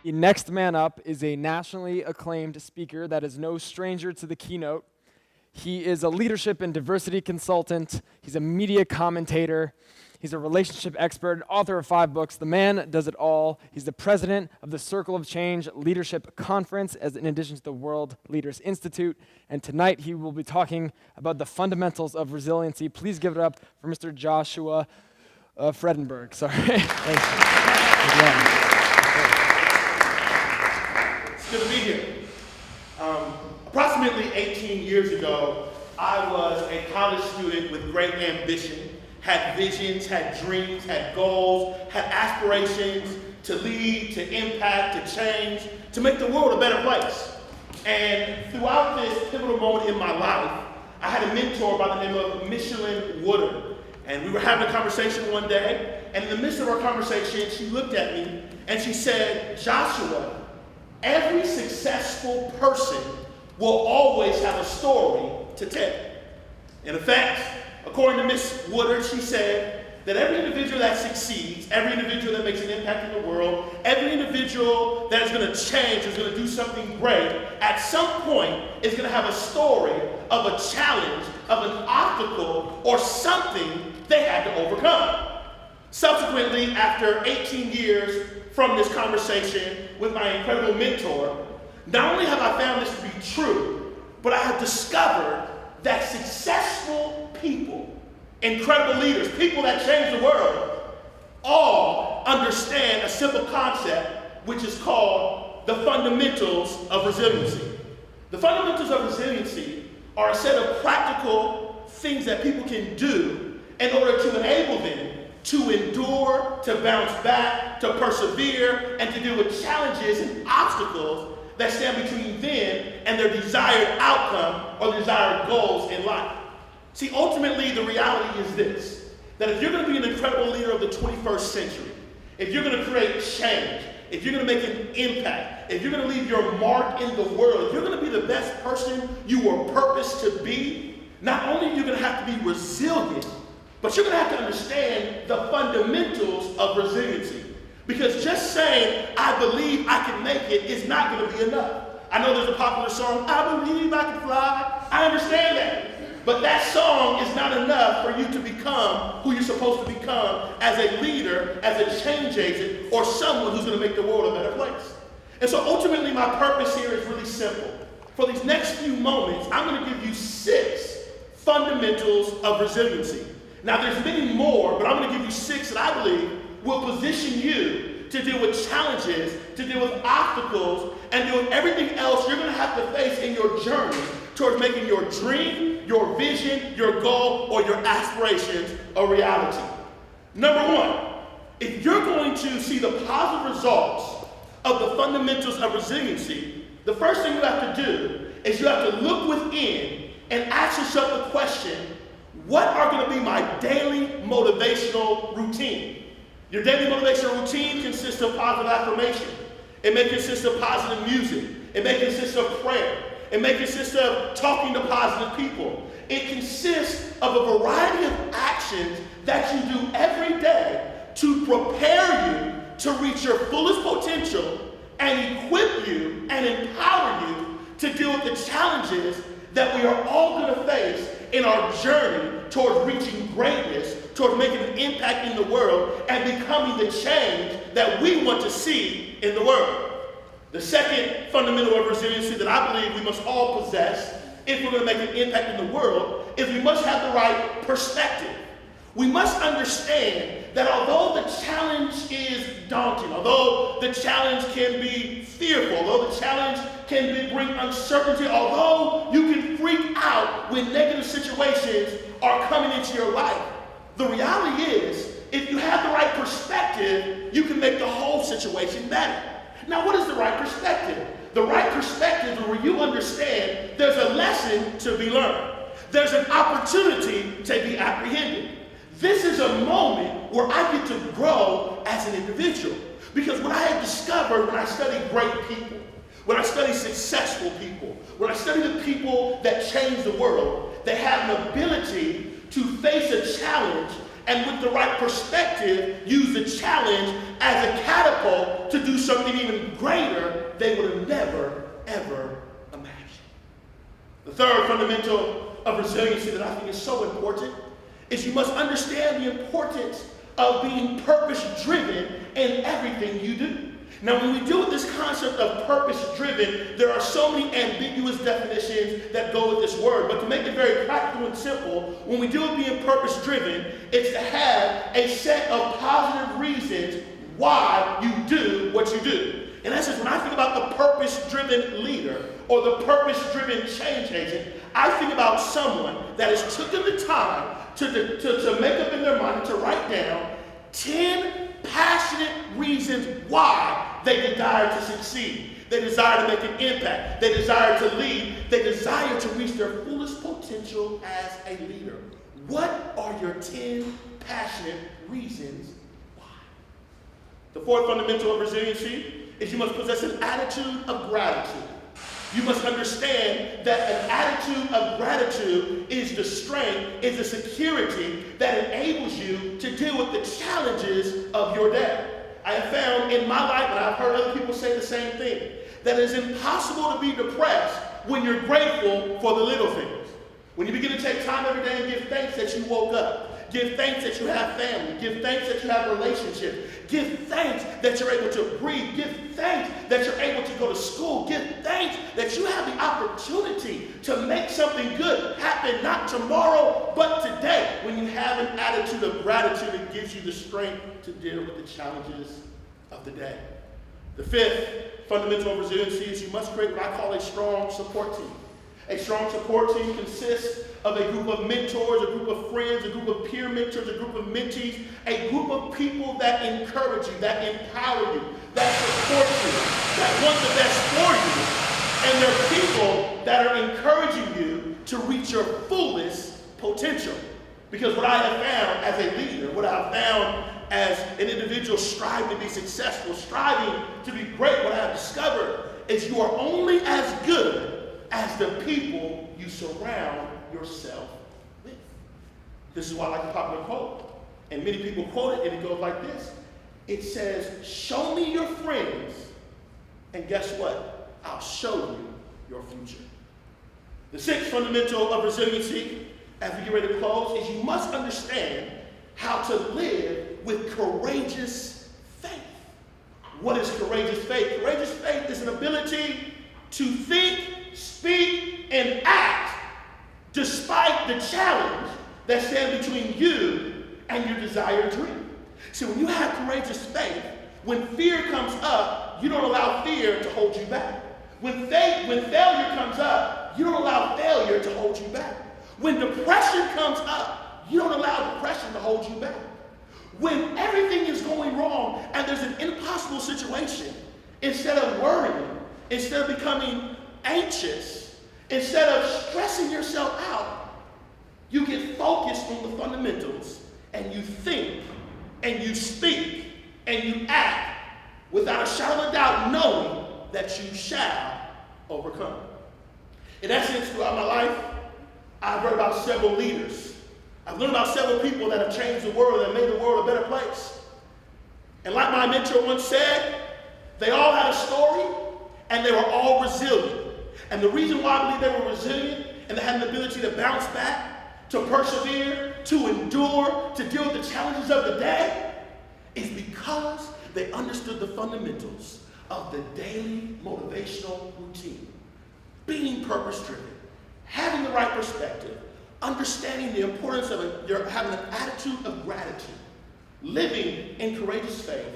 The next man up is a nationally acclaimed speaker that is no stranger to the keynote. He is a leadership and diversity consultant. He's a media commentator. He's a relationship expert, author of 5 books. The man does it all. He's the president of the Circle of Change Leadership Conference, in addition to the World Leaders Institute. And tonight he will be talking about the fundamentals of resiliency. Please give it up for Mr. Joshua Fredenburg. Sorry. Thank you. It's good to be here. Approximately 18 years ago, I was a college student with great ambition, had visions, had dreams, had goals, had aspirations to lead, to impact, to change, to make the world a better place. And throughout this pivotal moment in my life, I had a mentor by the name of Michelin Woodard. And we were having a conversation one day, and in the midst of our conversation, she looked at me and she said, "Joshua, every successful person will always have a story to tell." And in fact, according to Miss Woodard, she said that every individual that succeeds, every individual that makes an impact in the world, every individual that is going to change, is going to do something great, at some point is going to have a story of a challenge, of an obstacle, or something they had to overcome. Subsequently, after 18 years from this conversation with my incredible mentor, not only have I found this to be true, but I have discovered that successful people, incredible leaders, people that change the world, all understand a simple concept which is called the fundamentals of resiliency. The fundamentals of resiliency are a set of practical things that people can do in order to enable them to endure, to bounce back, to persevere, and to deal with challenges and obstacles that stand between them and their desired outcome or desired goals in life. See, ultimately, the reality is this, that if you're going to be an incredible leader of the 21st century, if you're going to create change, if you're going to make an impact, if you're going to leave your mark in the world, if you're going to be the best person you were purposed to be, not only are you going to have to be resilient, but you're going to have to understand the fundamentals of resiliency. Because just saying, "I believe I can make it," is not going to be enough. I know there's a popular song, "I believe I can fly." I understand that. But that song is not enough for you to become who you're supposed to become as a leader, as a change agent, or someone who's going to make the world a better place. And so ultimately, my purpose here is really simple. For these next few moments, I'm going to give you 6 fundamentals of resiliency. Now, there's many more, but I'm going to give you 6 that I believe will position you to deal with challenges, to deal with obstacles, and deal with everything else you're going to have to face in your journey towards making your dream, your vision, your goal, or your aspirations a reality. Number 1, if you're going to see the positive results of the fundamentals of resiliency, the first thing you have to do is you have to look within and ask yourself the question, what are going to be my daily motivational routine? Your daily motivational routine consists of positive affirmation. It may consist of positive music. It may consist of prayer. It may consist of talking to positive people. It consists of a variety of actions that you do every day to prepare you to reach your fullest potential and equip you and empower you to deal with the challenges that we are all going to face in our journey towards reaching greatness, towards making an impact in the world, and becoming the change that we want to see in the world. The second fundamental of resiliency that I believe we must all possess if we're going to make an impact in the world is we must have the right perspective. We must understand that although the challenge is daunting, although the challenge can be fearful, although the challenge can bring uncertainty, although you can freak out when negative situations are coming into your life, the reality is, if you have the right perspective, you can make the whole situation better. Now, what is the right perspective? The right perspective is where you understand there's a lesson to be learned. There's an opportunity to be apprehended. This is a moment where I get to grow as an individual. Because what I have discovered when I study great people, when I study successful people, when I study the people that change the world, they have an ability to face a challenge and with the right perspective, use the challenge as a catapult to do something even greater they would have never, ever imagined. The third fundamental of resiliency that I think is so important is you must understand the importance of being purpose-driven in everything you do. Now, when we deal with this concept of purpose-driven, there are so many ambiguous definitions that go with this word. But to make it very practical and simple, when we deal with being purpose-driven, it's to have a set of positive reasons why you do what you do. In essence, when I think about the purpose-driven leader or the purpose-driven change agent, I think about someone that has taken the time to make up in their mind and to write down 10 passionate reasons why they desire to succeed. They desire to make an impact. They desire to lead. They desire to reach their fullest potential as a leader. What are your 10 passionate reasons why? The fourth fundamental of resiliency is you must possess an attitude of gratitude. You must understand that an attitude of gratitude is the strength, is the security that enables you to deal with the challenges of your day. I have found in my life, and I've heard other people say the same thing, that it is impossible to be depressed when you're grateful for the little things. When you begin to take time every day and give thanks that you woke up, give thanks that you have family, give thanks that you have relationships, give thanks that you're able to breathe, give thanks that you're able to go to school, give thanks that you have the opportunity to make something good happen, not tomorrow, but today. When you have an attitude of gratitude, it gives you the strength to deal with the challenges of the day. The fifth fundamental of resiliency is you must create what I call a strong support team. A strong support team consists of a group of mentors, a group of friends, a group of peer mentors, a group of mentees, a group of people that encourage you, that empower you, that support you, that want the best for you. And they're people that are encouraging you to reach your fullest potential. Because what I have found as a leader, what I have found as an individual striving to be successful, striving to be great, what I have discovered is you are only as good as the people you surround yourself with. This is why I like the popular quote. And many people quote it, and it goes like this. It says, show me your friends, and guess what? I'll show you your future. The sixth fundamental of resiliency, as we get ready to close, is you must understand how to live with courageous faith. What is courageous faith? Courageous faith is an ability to think, speak, and act despite the challenge that stands between you and your desired dream. See, when you have courageous faith, when fear comes up, you don't allow fear to hold you back. When failure comes up, you don't allow failure to hold you back. When depression comes up, you don't allow depression to hold you back. When everything is going wrong and there's an impossible situation, instead of worrying, instead of becoming anxious, instead of stressing yourself out, you get focused on the fundamentals and you think and you speak and you act without a shadow of a doubt, knowing that you shall overcome. In essence, throughout my life, I've read about several leaders. I've learned about several people that have changed the world and made the world a better place. And like my mentor once said, they all had a story and they were all resilient. And the reason why I believe they were resilient and they had an ability to bounce back, to persevere, to endure, to deal with the challenges of the day is because they understood the fundamentals of the daily motivational routine. Being purpose-driven, having the right perspective, understanding the importance of having an attitude of gratitude, living in courageous faith,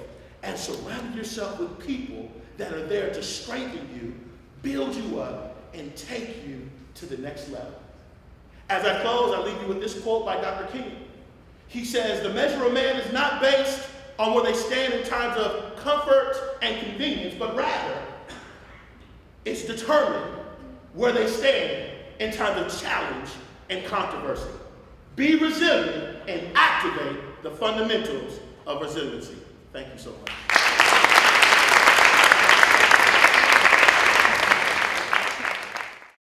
and surrounding yourself with people that are there to strengthen you, build you up, and take you to the next level. As I close, I leave you with this quote by Dr. King. He says, the measure of man is not based on where they stand in times of comfort and convenience, but rather it's determined where they stand in times of challenge and controversy. Be resilient and activate the fundamentals of resiliency. Thank you so much.